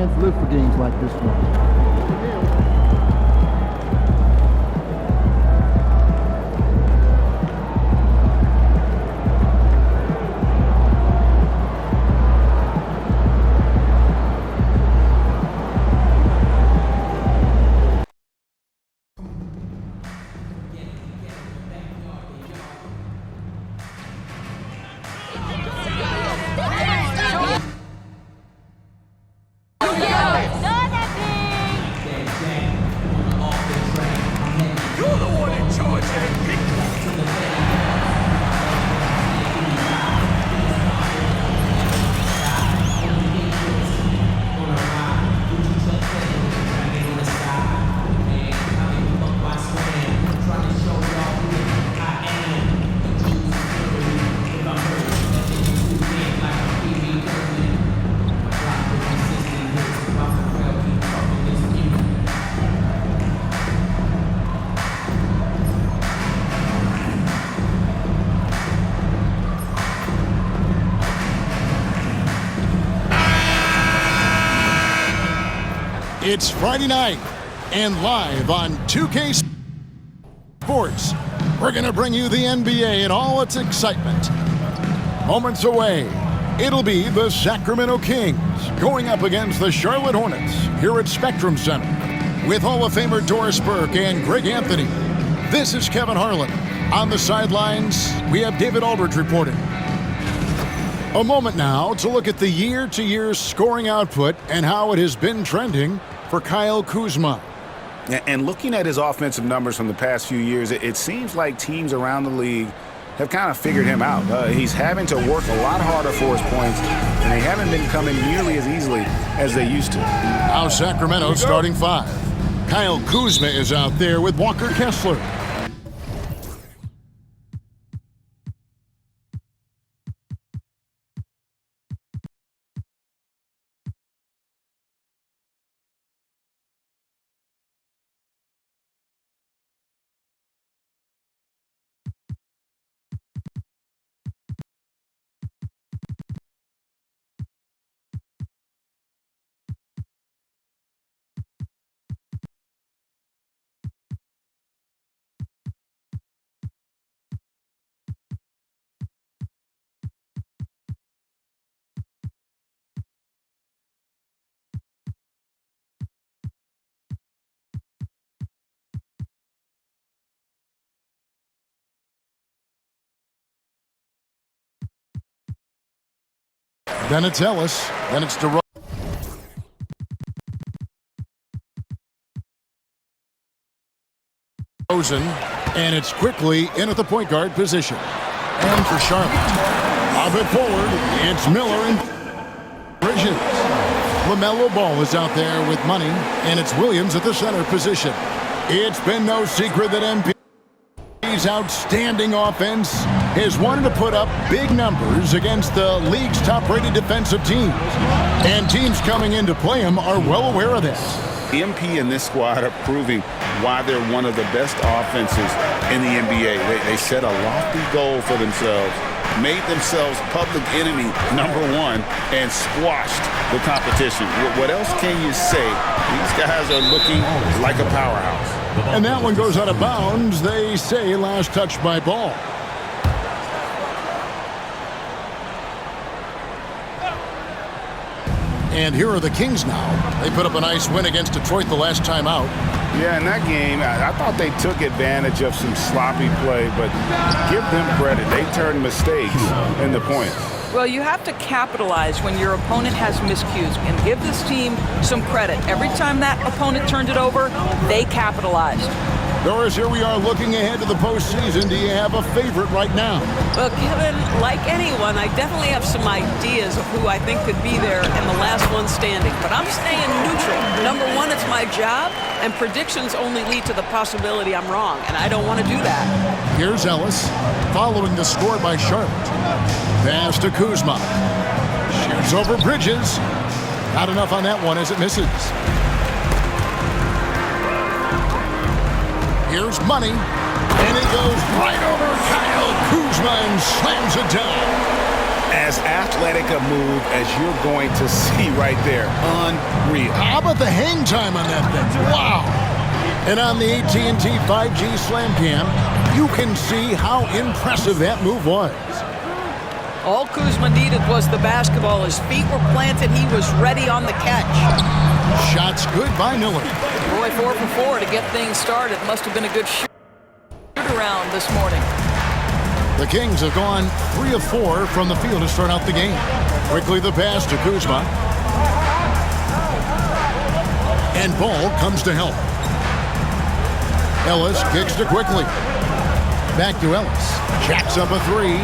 fans live for games like this one. It's Friday night, and live on 2K Sports, we're going to bring you the NBA in all its excitement. Moments away, it'll be the Sacramento Kings going up against the Charlotte Hornets here at Spectrum Center with Hall of Famer Doris Burke and Greg Anthony. This is Kevin Harlan. On the sidelines, we have David Aldridge reporting. A moment now to look at the year-to-year scoring output and how it has been trending for Kyle Kuzma. And looking at his offensive numbers from the past few years, it seems like teams around the league have kind of figured him out. He's having to work a lot harder for his points, and they haven't been coming nearly as easily as they used to. Now Sacramento starting five. Kyle Kuzma is out there with Walker Kessler. Then it's Ellis. Then it's DeRozan. And it's quickly in at the point guard position. And for Charlotte, off it forward, it's Miller and Bridges. LaMelo Ball is out there with money, and it's Williams at the center position. It's been no secret that MP's outstanding offense has wanted to put up big numbers against the league's top-rated defensive teams. And teams coming in to play him are well aware of this. MP and this squad are proving why they're one of the best offenses in the NBA. They set a lofty goal for themselves, made themselves public enemy #1, and squashed the competition. What else can you say? These guys are looking like a powerhouse. And that one goes out of bounds. They say last touch by Ball. And here are the Kings now. They put up a nice win against Detroit the last time out. Yeah, in that game, I thought they took advantage of some sloppy play, but give them credit. They turned mistakes into points. Well, you have to capitalize when your opponent has miscues and give this team some credit. Every time that opponent turned it over, they capitalized. Doris, here we are looking ahead to the postseason. Do you have a favorite right now? Well, Kevin, like anyone, I definitely have some ideas of who I think could be there in the last one standing. But I'm staying neutral. #1, it's my job, and predictions only lead to the possibility I'm wrong, and I don't want to do that. Here's Ellis, following the score by Charlotte. Pass to Kuzma. Shoots over Bridges. Not enough on that one as it misses. Here's Money, and it goes right over Kyle Kuzma and slams it down. As athletic a move as you're going to see right there. Unreal. How about the hang time on that thing? Wow. And on the AT&T 5G Slam Cam, you can see how impressive that move was. All Kuzma needed was the basketball. His feet were planted. He was ready on the catch. Shots good by Miller. Boy, 4 for 4 to get things started. Must have been a good shoot around this morning. The Kings have gone 3 of 4 from the field to start out the game. Quickly the pass to Kuzma. And ball comes to help. Ellis kicks to quickly. Back to Ellis. Jacks up a 3.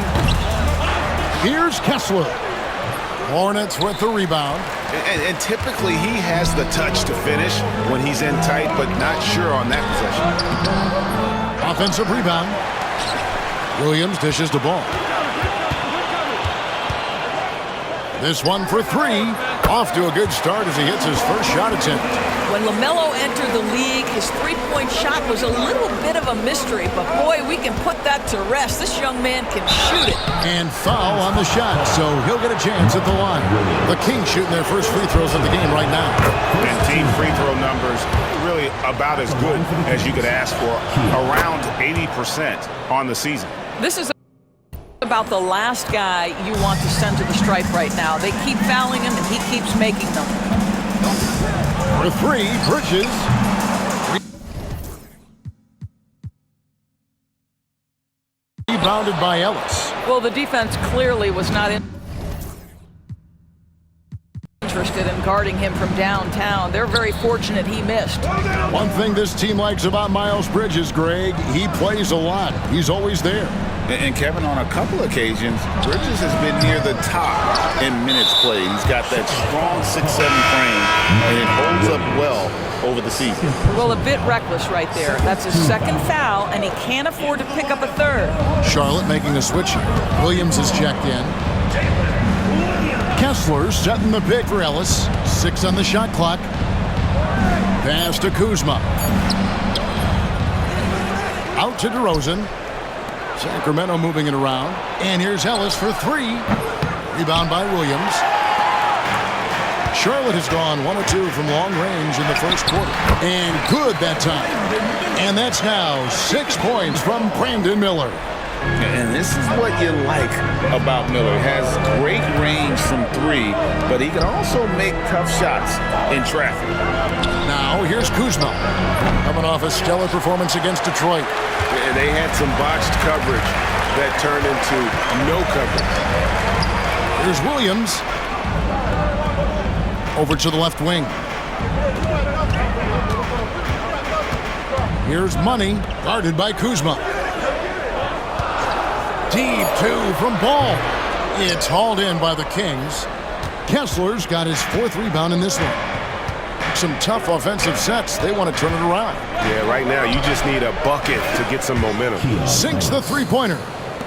Here's Kessler. Hornets with the rebound. And typically he has the touch to finish when he's in tight, but not sure on that possession. Offensive rebound. Williams dishes the ball. This one for 3. Off to a good start as he hits his first shot attempt. When LaMelo entered the league, his three-point shot was a little bit of a mystery, but boy, we can put that to rest. This young man can shoot it. And foul on the shot, so he'll get a chance at the line. The Kings shooting their first free throws of the game right now. And team free throw numbers really about as good as you could ask for, around 80% on the season. This is about the last guy you want to send to the stripe right now. They keep fouling him, and he keeps making them. For 3, Bridges. Rebounded by Ellis. Well, the defense clearly was not interested in guarding him from downtown. They're very fortunate he missed. One thing this team likes about Miles Bridges, Greg, he plays a lot. He's always there. And Kevin, on a couple occasions, Bridges has been near the top in minutes played. He's got that strong 6'7" frame, and it holds up well over the season. Well, a bit reckless right there. That's his second foul, and he can't afford to pick up a third. Charlotte making a switch here. Williams is checked in. Kessler setting the pick for Ellis. 6 on the shot clock. Pass to Kuzma. Out to DeRozan. Sacramento moving it around. And here's Ellis for 3. Rebound by Williams. Charlotte has gone 1 of 2 from long range in the first quarter. And good that time. And that's now 6 points from Brandon Miller. And this is what you like about Miller. He has great range from 3, but he can also make tough shots in traffic. Now here's Kuzma. Coming off a stellar performance against Detroit. And they had some botched coverage that turned into no coverage. Here's Williams. Over to the left wing. Here's Money, guarded by Kuzma. Deep 2 from Ball. It's hauled in by the Kings. Kessler's got his 4th rebound in this one. Some tough offensive sets. They want to turn it around. Yeah, right now you just need a bucket to get some momentum. Sinks the three-pointer.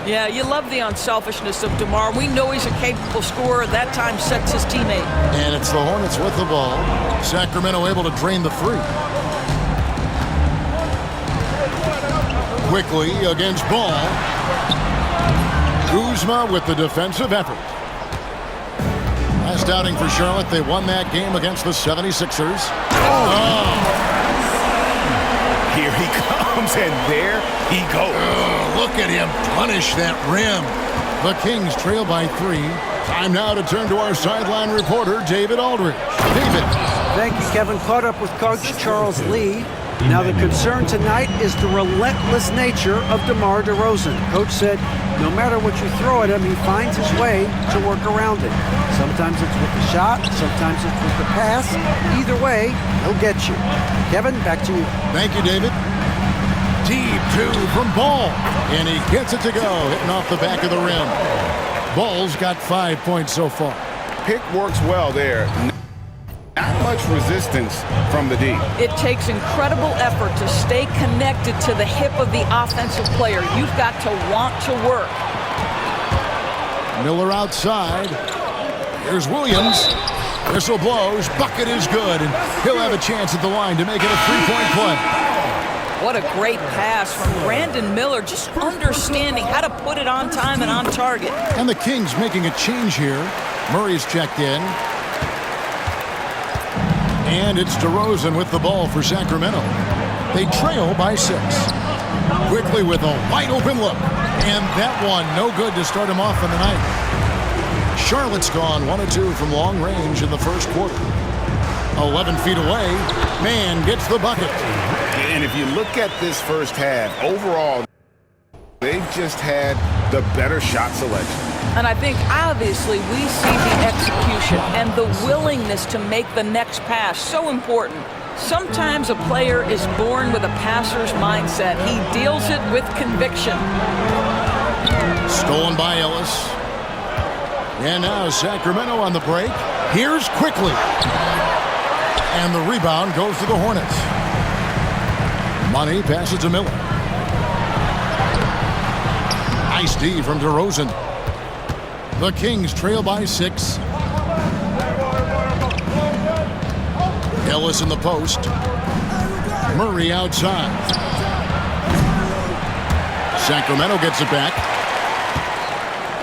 Yeah, you love the unselfishness of DeMar. We know he's a capable scorer. That time sets his teammate. And it's the Hornets with the ball. Sacramento able to drain the 3. Quickly against Ball. Kuzma with the defensive effort. Last outing for Charlotte, they won that game against the 76ers. Here he comes, and there he goes. Look at him punish that rim. The Kings trail by 3. Time now to turn to our sideline reporter, David Aldridge. David. Thank you, Kevin. Caught up with Coach Charles Lee. Now the concern tonight is the relentless nature of DeMar DeRozan. Coach said no matter what you throw at him, he finds his way to work around it. Sometimes it's with the shot, sometimes it's with the pass. Either way, he'll get you. Kevin, back to you. Thank you, David. Deep 2 from Ball. And he gets it to go, hitting off the back of the rim. Ball's got 5 points so far. Pick works well there. Not much resistance from the D. It takes incredible effort to stay connected to the hip of the offensive player. You've got to want to work. Miller outside. Here's Williams. Whistle blows. Bucket is good. And he'll have a chance at the line to make it a 3-point play. What a great pass from Brandon Miller, just understanding how to put it on time and on target. And the Kings making a change here. Murray's checked in. And it's DeRozan with the ball for Sacramento. They trail by 6. Quickly with a wide open look. And that one no good to start him off in the night. Charlotte's gone 1 of 2 from long range in the first quarter. 11 feet away. Man gets the bucket. And if you look at this first half, overall, they've just had the better shot selection. And I think obviously we see the execution and the willingness to make the next pass so important. Sometimes a player is born with a passer's mindset. He deals it with conviction. Stolen by Ellis. And now Sacramento on the break. Here's quickly. And the rebound goes to the Hornets. Money passes to Miller. Nice D from DeRozan. The Kings trail by 6. Ellis in the post. Murray outside. Sacramento gets it back.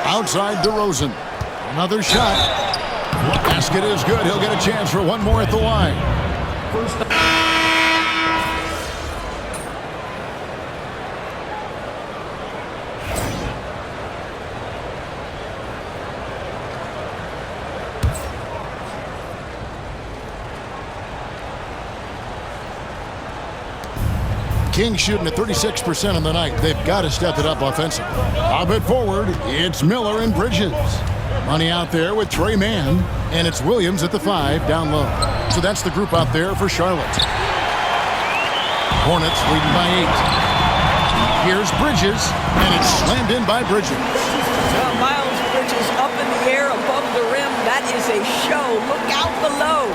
Outside DeRozan. Another shot. Basket is good. He'll get a chance for one more at the line. Kings shooting at 36% on the night. They've got to step it up offensively. A bit forward, it's Miller and Bridges. Money out there with Trey Mann, and it's Williams at the 5 down low. So that's the group out there for Charlotte. Hornets leading by 8. Here's Bridges, and it's slammed in by Bridges. Miles Bridges up in the air above the rim. That is a show. Look out below.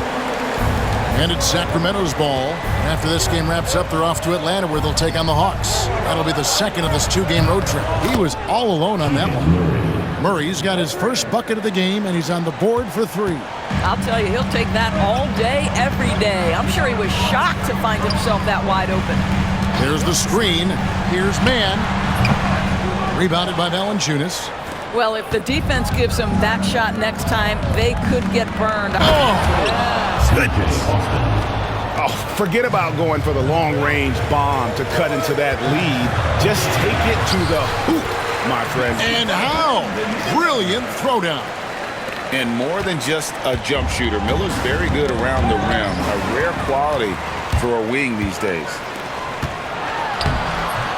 And it's Sacramento's ball. After this game wraps up, they're off to Atlanta where they'll take on the Hawks. That'll be the second of this 2-game road trip. He was all alone on that one. Murray's got his first bucket of the game, and he's on the board for 3. I'll tell you, he'll take that all day, every day. I'm sure he was shocked to find himself that wide open. There's the screen. Here's Mann. Rebounded by Valanciunas. Well, if the defense gives him that shot next time, they could get burned. Goodness. Oh, forget about going for the long-range bomb to cut into that lead. Just take it to the hoop, my friend. And how? Brilliant throwdown. And more than just a jump shooter, Miller's very good around the rim. A rare quality for a wing these days.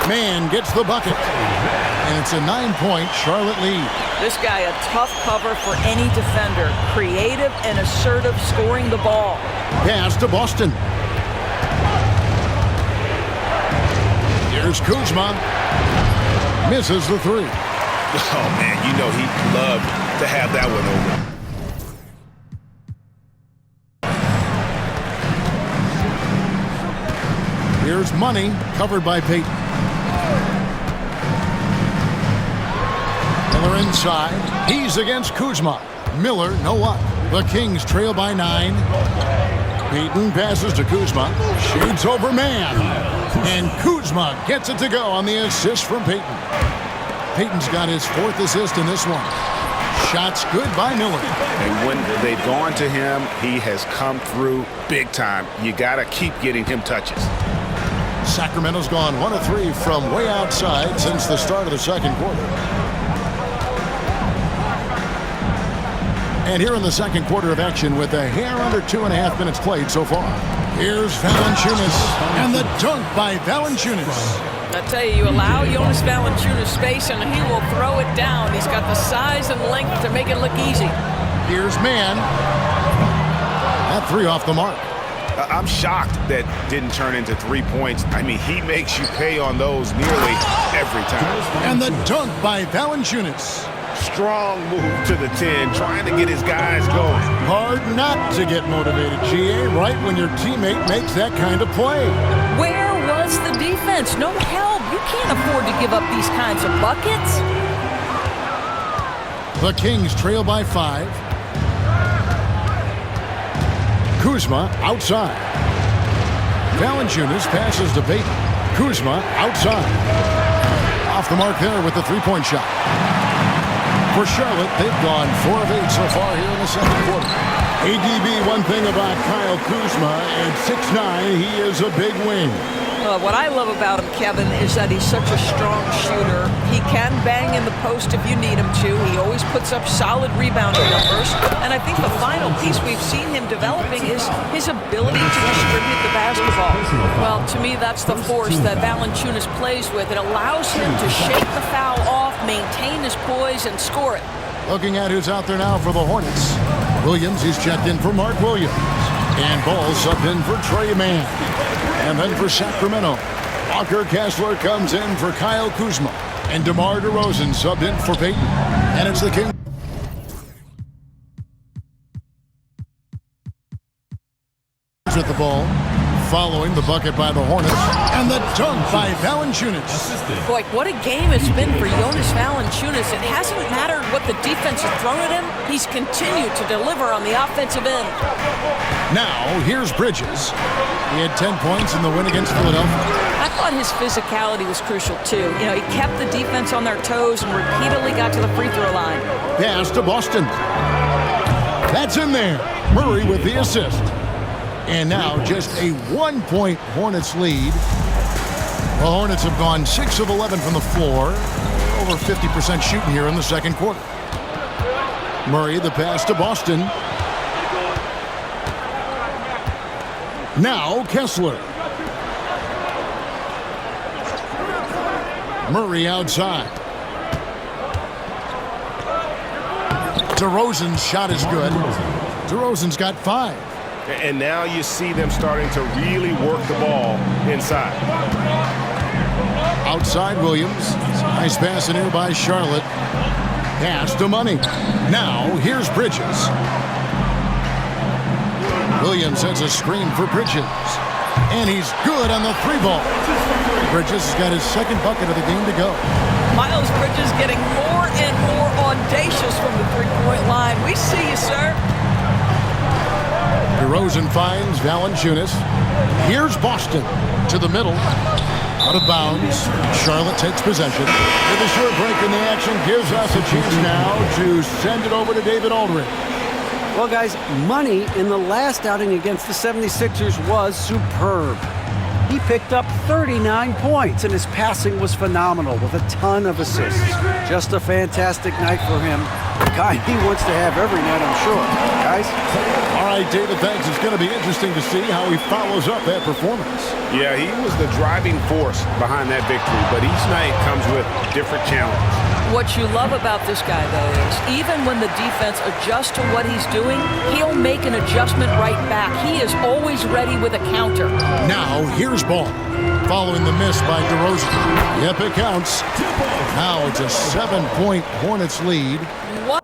Mann gets the bucket. And it's a 9-point Charlotte lead. This guy a tough cover for any defender. Creative and assertive scoring the ball. Pass to Boston. Here's Kuzma. Misses the 3. Oh, man, you know he'd love to have that one over. Here's Money, covered by Payton. Miller inside. He's against Kuzma. Miller, no luck. The Kings trail by 9. Payton passes to Kuzma. Shoots over Mann. And Kuzma gets it to go on the assist from Payton. Payton's got his 4th assist in this one. Shots good by Miller. And when they've gone to him, he has come through big time. You got to keep getting him touches. Sacramento's gone 1 of 3 from way outside since the start of the second quarter. And here in the second quarter of action with a hair under 2.5 minutes played so far. Here's Valanciunas and the dunk by Valanciunas. I tell you, you allow Jonas Valanciunas space and he will throw it down. He's got the size and length to make it look easy. Here's Mann. That 3 off the mark. I'm shocked that didn't turn into 3 points. I mean, he makes you pay on those nearly every time. And the dunk by Valanciunas. Strong move to the 10, trying to get his guys going. Hard not to get motivated, GA, right when your teammate makes that kind of play. Where was the defense? No help. You can't afford to give up these kinds of buckets. The Kings trail by 5. Kuzma outside. Valanciunas passes to Payton. Kuzma outside. Off the mark there with the three-point shot. For Charlotte, they've gone 4 of 8 so far here in the second quarter. ADB, one thing about Kyle Kuzma, at 6'9", he is a big wing. What I love about him, Kevin, is that he's such a strong shooter. He can bang in the post if you need him to. He always puts up solid rebounding numbers. And I think the final piece we've seen him developing is his ability to distribute the basketball. Well, to me, that's the force that Valanciunas plays with. It allows him to shake the foul off, maintain his poise, and score it. Looking at who's out there now for the Hornets. Williams, he's checked in for Mark Williams. And Ball subbed in for Trey Mann. And then for Sacramento, Walker Kessler comes in for Kyle Kuzma. And DeMar DeRozan subbed in for Peyton. And it's the Kings with the ball, following the bucket by the Hornets. And the dunk by Valanciunas. Boy, what a game it's been for Jonas Valanciunas. It hasn't mattered what the defense has thrown at him. He's continued to deliver on the offensive end. Now, here's Bridges. He had 10 points in the win against Philadelphia. I thought his physicality was crucial, too. You know, he kept the defense on their toes and repeatedly got to the free throw line. Pass to Boston. That's in there. Murray with the assist. And now just a 1-point Hornets lead. The Hornets have gone 6 of 11 from the floor. Over 50% shooting here in the second quarter. Murray, the pass to Boston. Now Kessler. Murray outside. DeRozan's shot is good. DeRozan's got 5. And now you see them starting to really work the ball inside. Outside Williams. Nice pass in here by Charlotte. Pass to Money. Now here's Bridges. Williams sends a screen for Bridges. And he's good on the 3-ball. Bridges has got his second bucket of the game to go. Miles Bridges getting more and more audacious from the three-point line. We see you, sir. DeRozan finds Valanciunas. Here's Boston to the middle. Out of bounds. Charlotte takes possession. With a short break in the action gives us a chance now to send it over to David Aldridge. Well, guys, Money in the last outing against the 76ers was superb. He picked up 39 points, and his passing was phenomenal with a ton of assists. Just a fantastic night for him. The kind he wants to have every night, I'm sure. Guys? All right, David, thanks. It's going to be interesting to see how he follows up that performance. Yeah, he was the driving force behind that victory, but each night comes with different challenges. What you love about this guy, though, is even when the defense adjusts to what he's doing, he'll make an adjustment right back. He is always ready with a counter. Now, here's Ball. Following the miss by DeRozan. Yep, it counts. Now it's a 7-point Hornets lead. What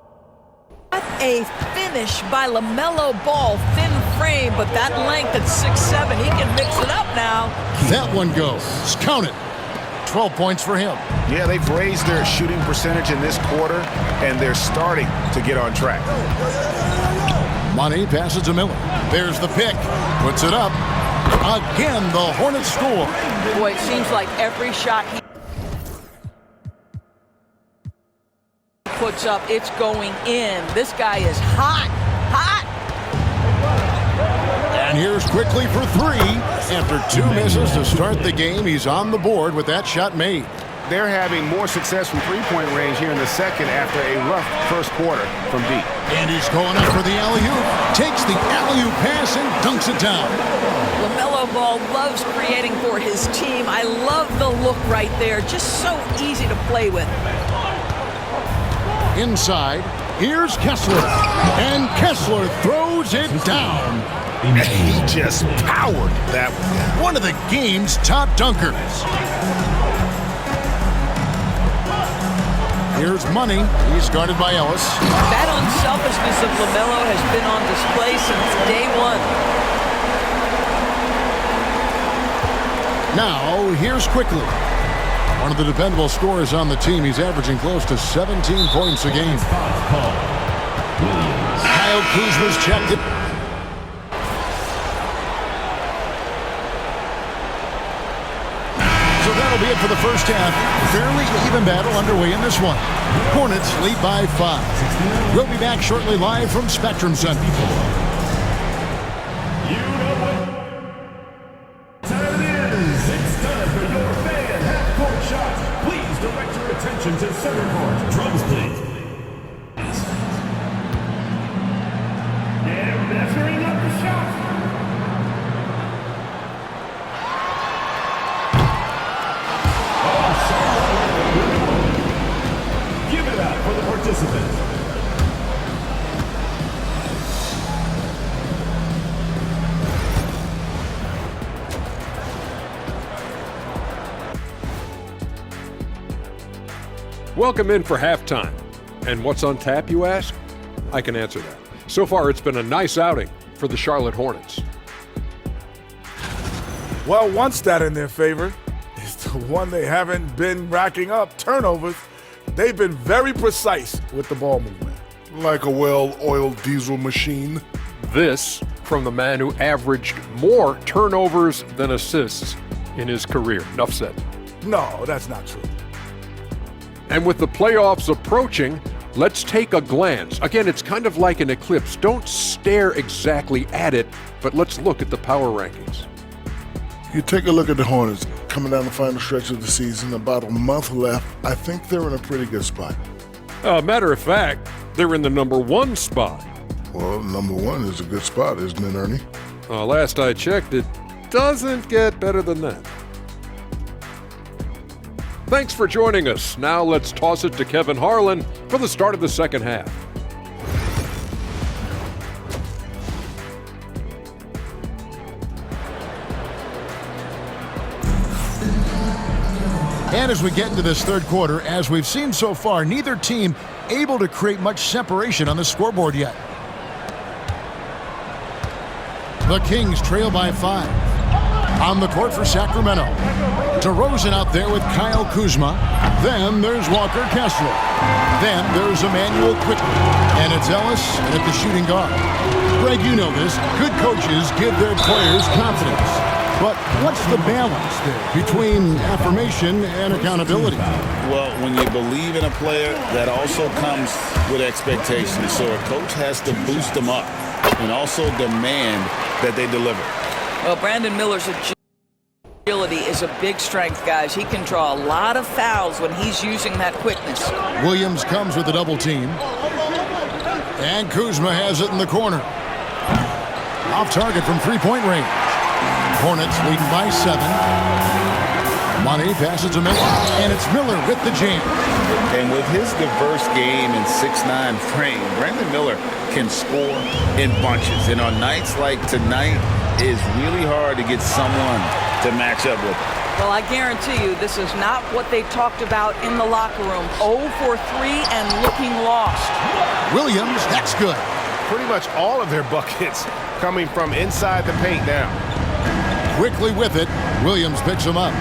a finish by LaMelo Ball. Thin frame, but that length at 6'7", he can mix it up now. That one goes. Count it. 12 points for him. Yeah, they've raised their shooting percentage in this quarter, and they're starting to get on track. Money passes to Miller. There's the pick. Puts it up. Again, the Hornets score. Boy, it seems like every shot he puts up, it's going in. This guy is hot. Hot. And here's quickly for 3. After 2 misses to start the game, he's on the board with that shot made. They're having more success from three-point range here in the second after a rough first quarter from deep. And he's going up for the alley-oop. Takes the alley-oop pass and dunks it down. LaMelo Ball loves creating for his team. I love the look right there. Just so easy to play with. Inside, here's Kessler. And Kessler throws it down. He just powered that one of the game's top dunkers. Here's Money. He's guarded by Ellis. That unselfishness of LaMelo has been on display since day one. Now, here's Quickly. One of the dependable scorers on the team. He's averaging close to 17 points a game. Kyle Kuzma's checked it. that'll be it for the first half. Fairly even battle underway in this one. Hornets lead by 5. We'll be back shortly live from Spectrum Center. You know what time it is. It's time for your fan half-court shots. Please direct your attention to center court. Drums, please. And measuring up the shot. Give it up for the participants. Welcome in for halftime. And what's on tap, you ask? I can answer that. So far, it's been a nice outing for the Charlotte Hornets. Well, one stat in their favor is the one they haven't been racking up, turnovers. They've been very precise with the ball movement. Like a well-oiled diesel machine. This from the man who averaged more turnovers than assists in his career. Enough said. No, that's not true. And with the playoffs approaching, let's take a glance. Again, it's kind of like an eclipse. Don't stare exactly at it, but let's look at the power rankings. You take a look at the Hornets coming down the final stretch of the season, about a month left. I think they're in a pretty good spot. Matter of fact, they're in the number 1 spot. Well, number 1 is a good spot, isn't it, Ernie? Last I checked, it doesn't get better than that. Thanks for joining us. Now let's toss it to Kevin Harlan for the start of the second half. And as we get into this third quarter, as we've seen so far, neither team able to create much separation on the scoreboard yet. The Kings trail by 5. On the court for Sacramento. DeRozan out there with Kyle Kuzma. Then there's Walker Kessler. Then there's Emmanuel Quickley. And it's Ellis at the shooting guard. Greg, you know this. Good coaches give their players confidence. But what's the balance there between affirmation and accountability? Well, when you believe in a player, that also comes with expectations. So a coach has to boost them up and also demand that they deliver. Well, Brandon Miller's agility is a big strength, guys. He can draw a lot of fouls when he's using that quickness. Williams comes with a double team. And Kuzma has it in the corner. Off target from three-point range. Hornets leading by 7. Money passes to Miller. And it's Miller with the jam. And with his diverse game and 6'9" frame, Brandon Miller can score in bunches. And on nights like tonight, it's really hard to get someone to match up with. Well, I guarantee you this is not what they talked about in the locker room. 0 for 3 and looking lost. Williams, that's good. Pretty much all of their buckets coming from inside the paint now. Quickly with it, Williams picks him up.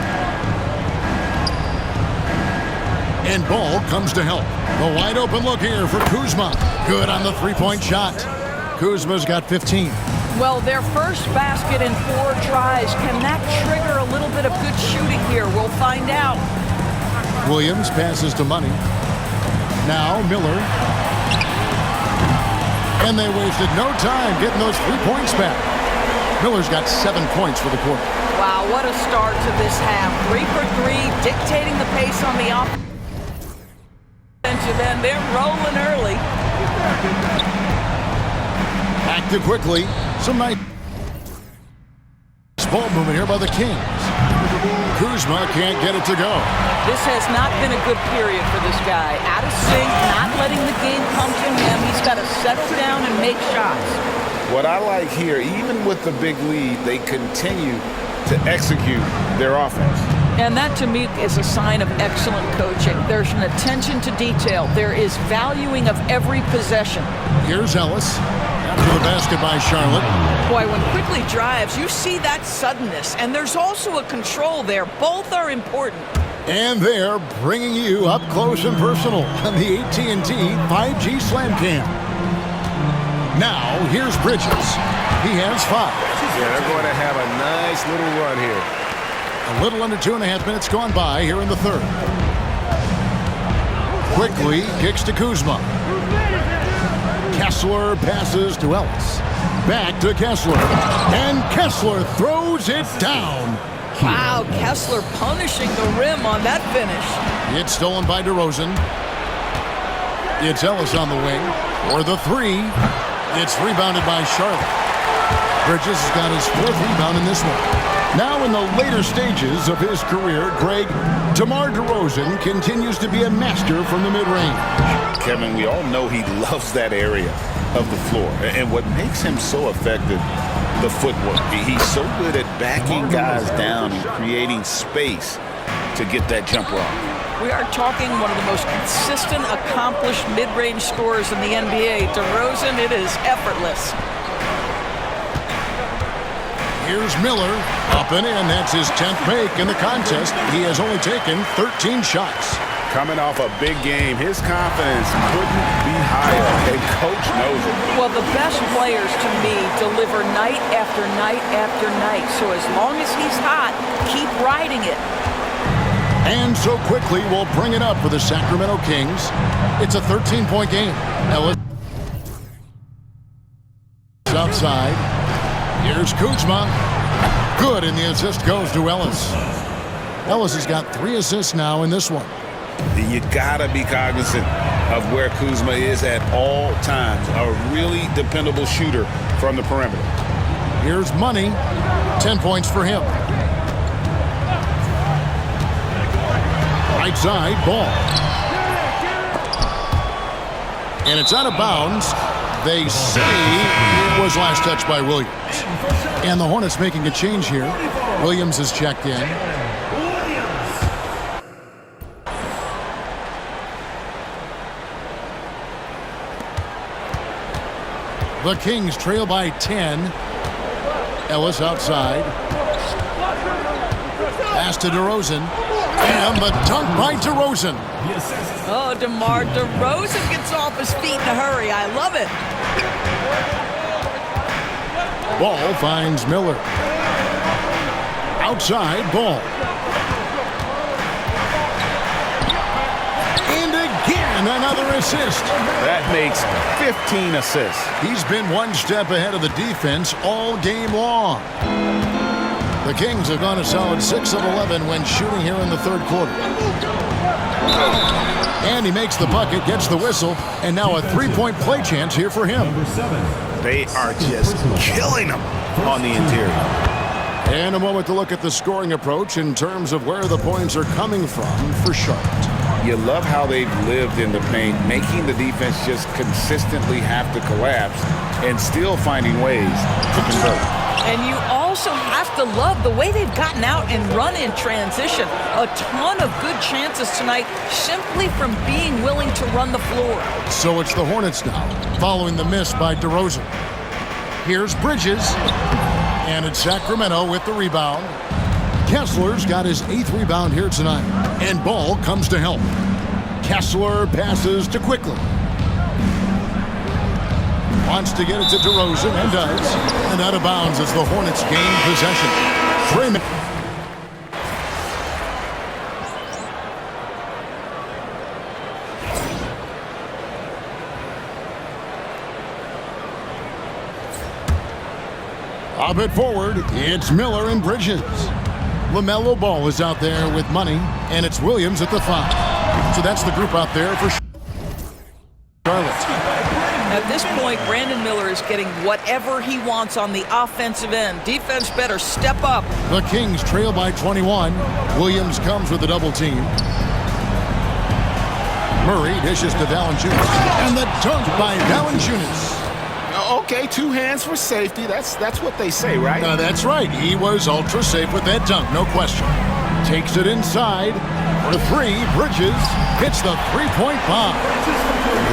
And Ball comes to help. The wide open look here for Kuzma. Good on the three-point shot. Kuzma's got 15. Well, their first basket in 4 tries. Can that trigger a little bit of good shooting here? We'll find out. Williams passes to Money. Now Miller. And they wasted no time getting those 3 points back. Miller's got 7 points for the quarter. Wow, what a start to this half. 3 for 3, dictating the pace on the offensive end. They're rolling early. Back to Quickly. Some nice ball movement here by the Kings. Kuzma can't get it to go. This has not been a good period for this guy. Out of sync, not letting the game come to him. He's got to settle down and make shots. What I like here, even with the big lead, they continue to execute their offense. And that, to me, is a sign of excellent coaching. There's an attention to detail. There is valuing of every possession. Here's Ellis. After the basket by Charlotte. Boy, when Quickly drives, you see that suddenness. And there's also a control there. Both are important. And they're bringing you up close and personal on the AT&T 5G Slam Cam. Now, here's Bridges. He has 5. Yeah, they're going to have a nice little run here. A little under 2.5 minutes gone by here in the third. Quickly kicks to Kuzma. Kessler passes to Ellis. Back to Kessler. And Kessler throws it down. Wow, Kessler punishing the rim on that finish. It's stolen by DeRozan. It's Ellis on the wing. For the three. It's rebounded by Charlotte. Bridges has got his 4th rebound in this one. Now in the later stages of his career, Greg, DeMar DeRozan continues to be a master from the mid-range. Kevin, we all know he loves that area of the floor. And what makes him so effective, the footwork. He's so good at backing guys down and creating space to get that jumper off. We are talking one of the most consistent, accomplished mid-range scorers in the NBA. DeRozan, it is effortless. Here's Miller, up and in. That's his 10th make in the contest. He has only taken 13 shots. Coming off a big game, his confidence couldn't be higher, and Coach knows it. Well, the best players, to me, deliver night after night after night. So as long as he's hot, keep riding it. And so quickly, we'll bring it up for the Sacramento Kings. It's a 13-point game. Ellis outside. Here's Kuzma. Good, and the assist goes to Ellis. Ellis has got 3 assists now in this one. You gotta be cognizant of where Kuzma is at all times. A really dependable shooter from the perimeter. Here's Money. 10 points for him. Right side, Ball. And it's out of bounds. They say it was last touched by Williams. And the Hornets making a change here. Williams is checked in. The Kings trail by 10. Ellis outside. Pass to DeRozan. And the dunk by DeRozan. Oh, DeMar DeRozan gets off his feet in a hurry. I love it. Ball finds Miller. Outside, Ball. And again, another assist. That makes 15 assists. He's been one step ahead of the defense all game long. The Kings have gone a solid 6 of 11 when shooting here in the third quarter. And he makes the bucket, gets the whistle, and now a 3-point play chance here for him. They are just killing them on the interior. And a moment to look at the scoring approach in terms of where the points are coming from for Charlotte. You love how they've lived in the paint, making the defense just consistently have to collapse and still finding ways to convert. And you also have to love the way they've gotten out and run in transition. A ton of good chances tonight simply from being willing to run the floor. So it's the Hornets now, following the miss by DeRozan. Here's Bridges, and it's Sacramento with the rebound. Kessler's got his 8th rebound here tonight, and Ball comes to help. Kessler passes to Quickly. Wants to get it to DeRozan, and does. And out of bounds as the Hornets gain possession. 3 minutes. Up it forward, it's Miller and Bridges. LaMelo Ball is out there with Money, and it's Williams at the 5. So that's the group out there for Charlotte. At this point, Brandon Miller is getting whatever he wants on the offensive end. Defense better step up. The Kings trail by 21. Williams comes with a double team. Murray dishes to Valanciunas. And the dunk by Valanciunas. Okay, 2 hands for safety. That's what they say, right? That's right. He was ultra safe with that dunk, no question. Takes it inside. For 3, Bridges hits the 3-point bomb.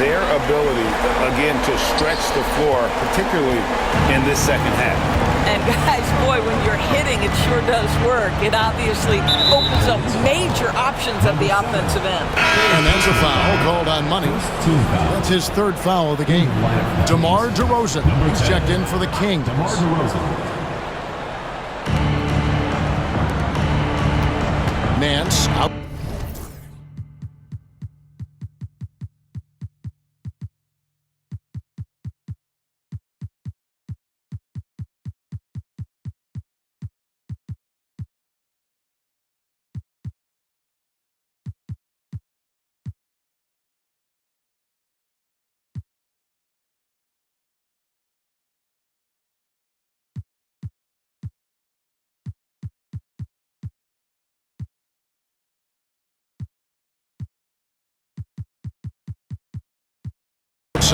Their ability, again, to stretch the floor, particularly in this second half. And guys, boy, when you're hitting, it sure does work. It obviously opens up major options at the offensive end. And that's a foul called on Money. That's his 3rd foul of the game. DeMar DeRozan is checked in for the Kings. Nance out.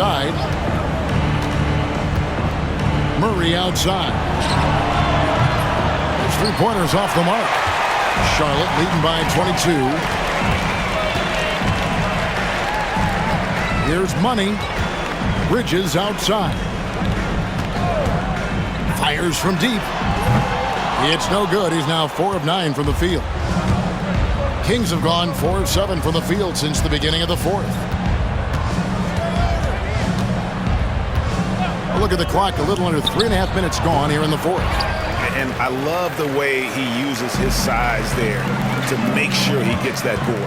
Outside. Murray outside. His three-pointers off the mark. Charlotte leading by 22. Here's Money. Bridges outside. Fires from deep. It's no good. He's now 4 of 9 from the field. Kings have gone 4 of 7 from the field since the beginning of the fourth. Look at the clock, a little under 3.5 minutes gone here in the fourth. And I love the way he uses his size there to make sure he gets that board.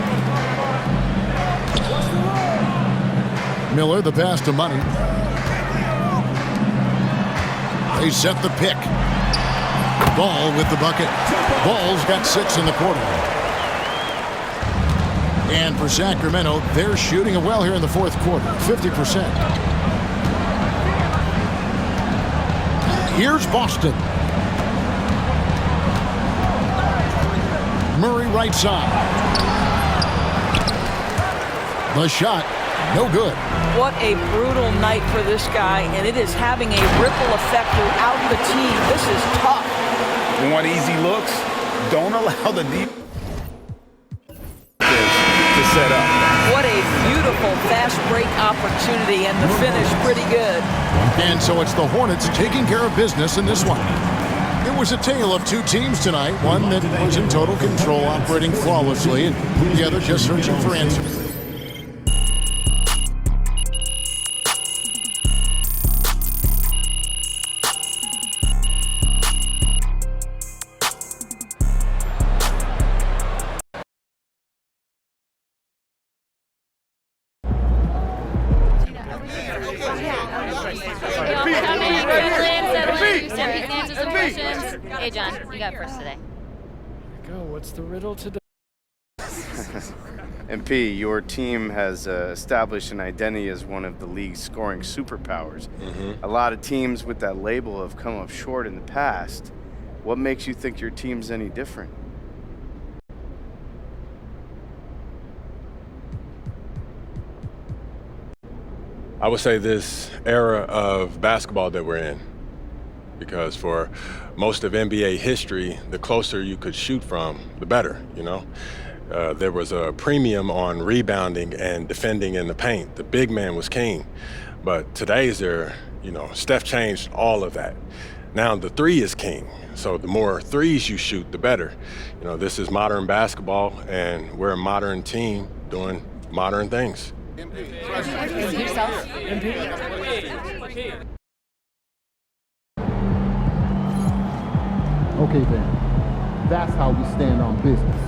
Miller, the pass to Money. They set the pick. Ball with the bucket. Ball's got 6 in the quarter. And for Sacramento, they're shooting it well here in the fourth quarter, 50%. Here's Boston. Murray right side. The shot, no good. What a brutal night for this guy, and it is having a ripple effect throughout the team. This is tough. You want easy looks? Don't allow the deep to set up. What a beautiful fast break opportunity, and the finish pretty good. And so it's the Hornets taking care of business in this one. It was a tale of two teams tonight, one that was in total control, operating flawlessly, and the other just searching for answers. Hey, John, you got first today. Go. What's the riddle today? MP, your team has established an identity as one of the league's scoring superpowers. A lot of teams with that label have come up short in the past. What makes you think your team's any different? I would say this era of basketball that we're in, because for most of NBA history, the closer you could shoot from, the better, you know? There was a premium on rebounding and defending in the paint. The big man was king. But today's there, you know, Steph changed all of that. Now the three is king. So the more threes you shoot, the better. You know, this is modern basketball, and we're a modern team doing modern things. Okay then, that's how we stand on business.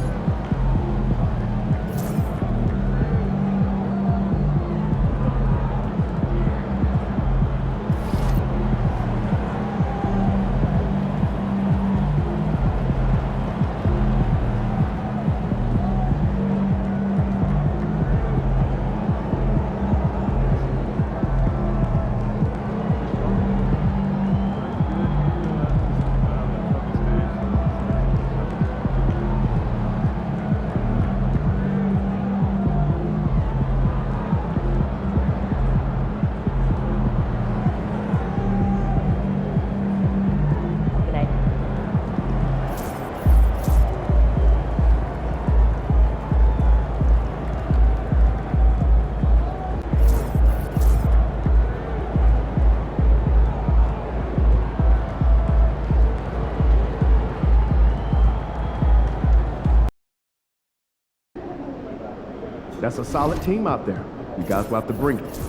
That's a solid team out there. You guys will have to bring it.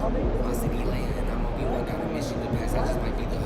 My city land, I'm on B1, got a mission to pass, I just might be the